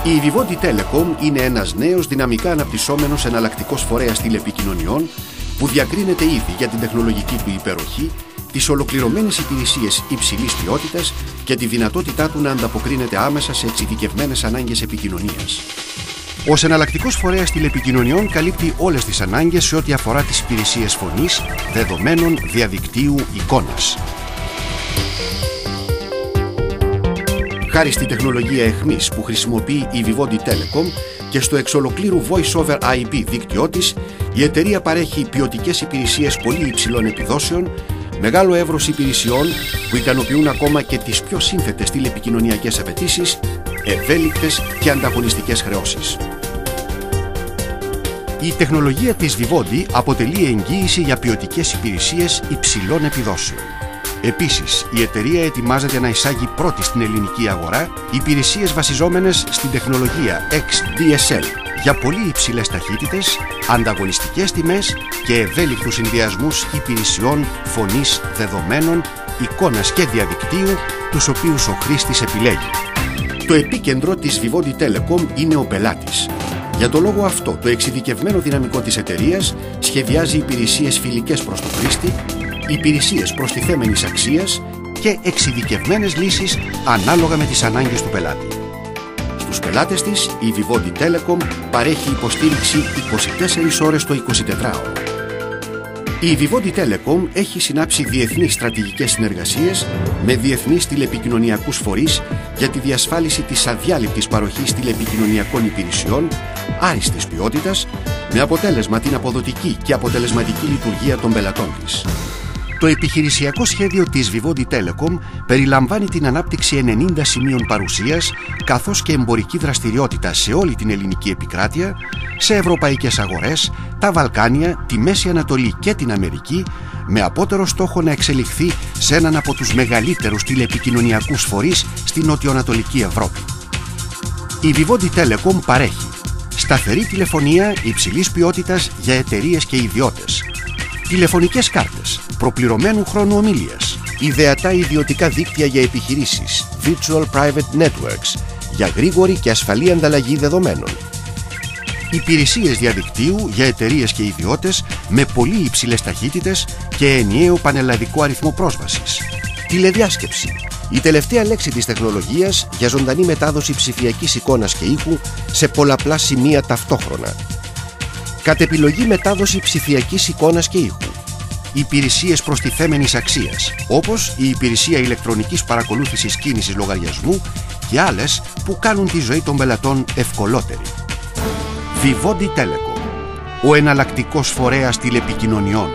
Η Vivendi Telecom είναι ένας νέος δυναμικά αναπτυσσόμενος εναλλακτικός φορέας τηλεπικοινωνιών που διακρίνεται ήδη για την τεχνολογική του υπεροχή, τις ολοκληρωμένες υπηρεσίες υψηλής ποιότητας και τη δυνατότητά του να ανταποκρίνεται άμεσα σε εξειδικευμένες ανάγκες επικοινωνίας. Ως εναλλακτικός φορέας τηλεπικοινωνιών καλύπτει όλες τις ανάγκες σε ό,τι αφορά τις υπηρεσίες φωνής, δεδομένων, διαδικτύου, εικόνας. Χάρη στη τεχνολογία εχμής που χρησιμοποιεί η Vivendi Telecom και στο εξ ολοκλήρου Voice over IP δίκτυό της, η εταιρεία παρέχει ποιοτικές υπηρεσίες πολύ υψηλών επιδόσεων, μεγάλο εύρος υπηρεσιών που ικανοποιούν ακόμα και τις πιο σύνθετες τηλεπικοινωνιακές απαιτήσεις, ευέλικτες και ανταγωνιστικές χρεώσεις. Η τεχνολογία της Vivendi αποτελεί εγγύηση για ποιοτικές υπηρεσίες υψηλών επιδόσεων. Επίσης, η εταιρεία ετοιμάζεται να εισάγει πρώτη στην ελληνική αγορά υπηρεσίες βασιζόμενες στην τεχνολογία XDSL για πολύ υψηλές ταχύτητες, ανταγωνιστικές τιμές και ευέλικτους συνδυασμούς υπηρεσιών φωνής, δεδομένων, εικόνας και διαδικτύου, τους οποίους ο χρήστης επιλέγει. Το επίκεντρο της Vivendi Telecom είναι ο πελάτης. Για το λόγο αυτό, το εξειδικευμένο δυναμικό της εταιρείας σχεδιάζει υπηρεσίες φιλικές προς τον χρήστη, υπηρεσίες προστιθέμενης αξίας και εξειδικευμένες λύσεις ανάλογα με τις ανάγκες του πελάτη. Στους πελάτες της, η Vivendi Telecom παρέχει υποστήριξη 24 ώρες το 24ωρο. Η Vivendi Telecom έχει συνάψει διεθνείς στρατηγικές συνεργασίες με διεθνείς τηλεπικοινωνιακούς φορείς για τη διασφάλιση της αδιάλειπτης παροχής τηλεπικοινωνιακών υπηρεσιών άριστης ποιότητας, με αποτέλεσμα την αποδοτική και αποτελεσματική λειτουργία των πελατών της. Το επιχειρησιακό σχέδιο της Vivendi Telecom περιλαμβάνει την ανάπτυξη 90 σημείων παρουσίας καθώς και εμπορική δραστηριότητα σε όλη την ελληνική επικράτεια, σε ευρωπαϊκές αγορές, τα Βαλκάνια, τη Μέση Ανατολή και την Αμερική, με απότερο στόχο να εξελιχθεί σε έναν από τους μεγαλύτερους τηλεπικοινωνιακούς φορείς στην νοτιοανατολική Ευρώπη. Η Vivendi Telecom παρέχει σταθερή τηλεφωνία υψηλής ποιότητας για εταιρείες και ιδιώτες, τηλεφωνικές κάρτες προπληρωμένου χρόνου ομιλίας, ιδεατά ιδιωτικά δίκτυα για επιχειρήσεις, Virtual Private Networks, για γρήγορη και ασφαλή ανταλλαγή δεδομένων, υπηρεσίες διαδικτύου για εταιρείες και ιδιώτες με πολύ υψηλές ταχύτητες και ενιαίο πανελλαδικό αριθμό πρόσβασης, τηλεδιάσκεψη, η τελευταία λέξη της τεχνολογίας για ζωντανή μετάδοση ψηφιακής εικόνας και ήχου σε πολλαπλά σημεία ταυτόχρονα, κατ' επιλογή μετάδοση ψηφιακής εικόνας και ήχου, υπηρεσίες προστιθέμενης αξίας, όπως η υπηρεσία ηλεκτρονικής παρακολούθησης κίνησης λογαριασμού και άλλες που κάνουν τη ζωή των πελατών ευκολότερη. Vivendi Telecom, ο εναλλακτικός φορέας τηλεπικοινωνιών.